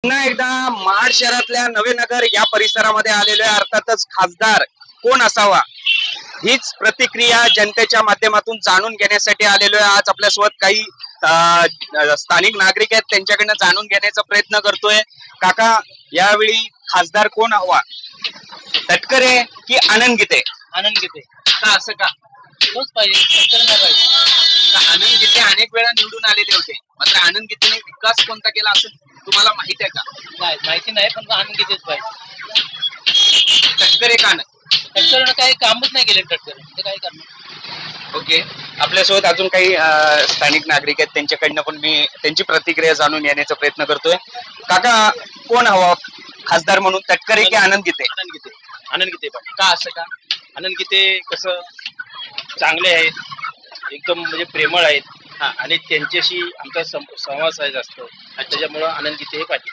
पुन्हा एकदा महाड शहरातल्या नवेनगर या परिसरामध्ये आलेलो आहे. अर्थातच खासदार कोण असावा हीच प्रतिक्रिया जनतेच्या माध्यमातून जाणून घेण्यासाठी आलेलो आहे. आज आपल्यासोबत काही स्थानिक नागरिक आहेत, त्यांच्याकडनं जाणून घेण्याचा प्रयत्न करतोय. काका, यावेळी खासदार कोण हवा, तटकरे की आनंद गीते? आनंद गीते. का असं का? तोच पाहिजे, तटकरे नाही पाहिजे. आनंद गीते अनेक वेळा निवडून आलेले होते, मात्र आनंद गीतेने विकास कोणता केला असं तुम्हाला माहिती आहे का? नाही, माहिती नाही, पण आनंद गीतेच पाहिजे. तटकरे का नाही? तटकरेनं काही कामच नाही केले. तटकरे ते काय करणार? ओके, आपल्यासोबत अजून काही स्थानिक नागरिक आहेत, त्यांच्याकडनं पण मी त्यांची प्रतिक्रिया जाणून घेण्याचा प्रयत्न करतोय. काका, कोण हवा खासदार म्हणून, तटकरे की आनंद गीते? आनंद गीते. आनंद गीते पाहिजे. का असं का? आनंद गीते कसं चांगले आहेत, एकदम म्हणजे प्रेमळ आहेत आणि त्यांच्याशी आमचा संवाद आहे जास्त, त्याच्यामुळं आनंद गीते हे पाहिजे.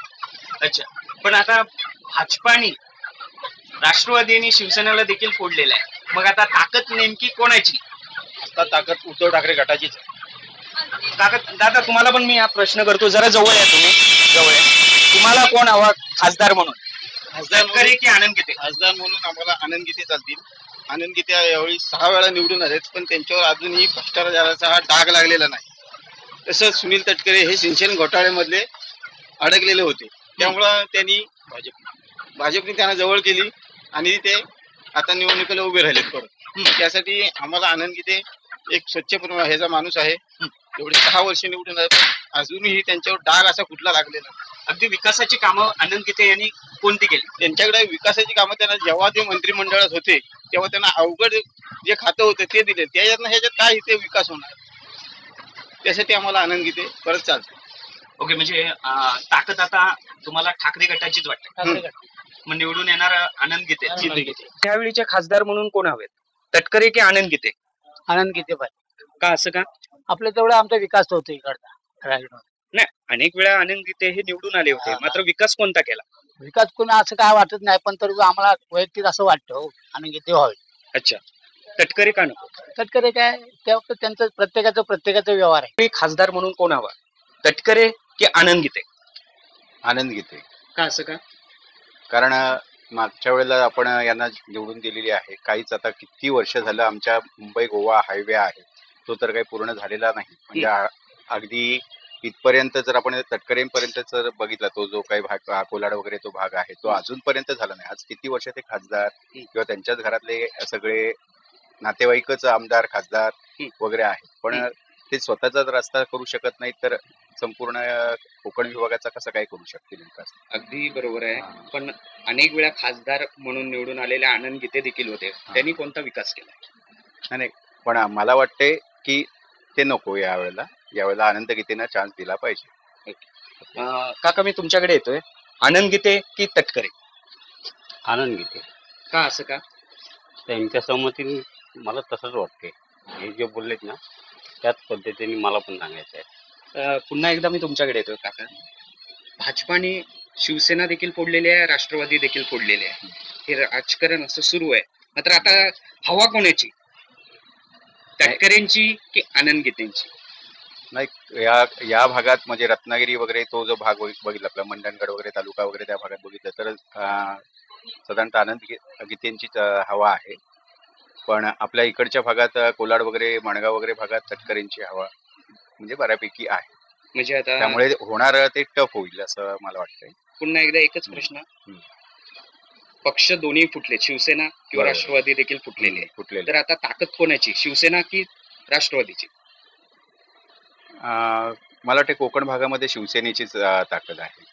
अच्छा, पण आता भाजपाने राष्ट्रवादी आणि शिवसेनेला देखील फोडलेलं आहे, मग आता ताकद नेमकी कोणाची? आता ताकद उद्धव ठाकरे गटाचीच आहे. काका, दादा तुम्हाला पण मी हा प्रश्न करतो, जरा जवळ आहे तुम्ही, जवळ आहे. तुम्हाला कोण हवा खासदार म्हणून, तटकरे की आनंद गीते? खासदार म्हणून आम्हाला आनंद गीते चालतील. आनंद गीते यावेळी 6 वेळा निवडून आलेत, पण त्यांच्यावर अजूनही भ्रष्टाचाराचा हा डाग लागलेला नाही. तसंच सुनील तटकरे हे सिंचन घोटाळ्यामधले अडकलेले होते, त्यामुळं त्यांनी भाजपने त्यांना जवळ केली आणि ते आता निवडणुकीला उभे राहिलेत परत. त्यासाठी आम्हाला आनंद गीते एक स्वच्छ ह्याचा माणूस आहे. एवढे 6 वर्ष निवडून आले, अजूनही त्यांच्यावर डाग असा कुठला लागलेला. अगदी विकासाची कामं आनंद गीते यांनी कोणती केली? त्यांच्याकडे विकासाची कामं त्यांना जेव्हा ते मंत्रिमंडळात होते तेव्हा त्यांना अवघड जे खातं होतं ते दिले, त्याच्यातनं ह्याच्यात काय इथे विकास होणार, त्यासाठी आम्हाला आनंद गीते परत चालते. ओके, म्हणजे ताकद आता तुम्हाला ठाकरे गटाचीच वाटते. ठाकरे गट. मग निवडून येणार आनंद गीते. आनंद गीते. त्यावेळीचे खासदार म्हणून कोण हवेत, तटकरे की आनंद गीते? आनंद गीते पाहिजे. का असं का? आपल्या तेवढा आमचा विकास होतो इकडचा रायगड. नाही, अनेक वेळा आनंद गीते हे निवडून आले होते, मात्र विकास कोणता केला? विकास कोणी असं काय वाटत नाही, पण तरी आम्हाला वैयक्तिक असं वाटतं हो, आनंद गीते व्हावे. अच्छा, तटकरे का नको? तटकरे काय, त्यांचं प्रत्येकाचा व्यवहार आहे. आणि खासदार म्हणून कोण हवा, तटकरे की आनंद गीते? आनंद गीते. का असं का? कारण मागच्या वेळेला आपण यांना निवडून दिलेली आहे. काहीच आता किती वर्ष झालं आमच्या मुंबई गोवा हायवे आहे, तो तर काही पूर्ण झालेला नाही. म्हणजे अगदी इथपर्यंत जर आपण तटकरेंपर्यंत जर बघितला, तो जो काही भाग कोलाड वगैरे तो भाग आहे, तो अजूनपर्यंत झाला नाही. आज किती वर्ष ते खासदार किंवा त्यांच्याच घरातले सगळे नातेवाईकच आमदार खासदार वगैरे आहेत, पण ते स्वतःचा रस्ता करू शकत नाहीत, तर संपूर्ण कोकण विभागाचा कसं काय करू शकतील विकास? अगदी बरोबर आहे, पण अनेक वेळा खासदार म्हणून निवडून आलेले आनंद गीते देखील होते, त्यांनी कोणता विकास केला? नाही, पण मला वाटते की ते नको यावेळेला आनंद गीतेनं चान्स दिला पाहिजे. काका, मी तुमच्याकडे येतोय. आनंद गीते की तटकरे? आनंद गीते. का असं का? त्यांच्या संमतीने मला तसंच वाटते. हे जे बोललेत ना, त्याच पद्धतीने मला पण सांगायचं आहे. पुन्हा एकदा मी तुमच्याकडे येतोय. काका, भाजपाने शिवसेना देखील फोडलेली आहे, राष्ट्रवादी देखील फोडलेली आहे, हे राजकारण असं सुरू आहे, मात्र आता हवा कोणाची, तटकरेंची की आनंद गीतेंची? नाही, या भागात म्हणजे रत्नागिरी वगैरे तो जो भाग बघितला, आपला मंडणगड वगैरे तालुका वगैरे, त्या भागात बघितलं तर साधारणतः आनंद गीतेंचीच हवा आहे. पण आपल्या इकडच्या भागात कोलाड वगैरे माणगाव वगैरे भागात तटकरेंची हवा म्हणजे बऱ्यापैकी आहे. म्हणजे आता त्यामुळे होणार ते टफ होईल असं मला वाटतंय. पुन्हा एकदा एकच प्रश्न, पक्ष दोन्ही फुटले, शिवसेना किंवा राष्ट्रवादी देखील फुटलेले, तर आता ताकद कोणाची, शिवसेना की राष्ट्रवादीची? मला वाटते कोकण भागामध्ये शिवसेनेचीच ताकद आहे.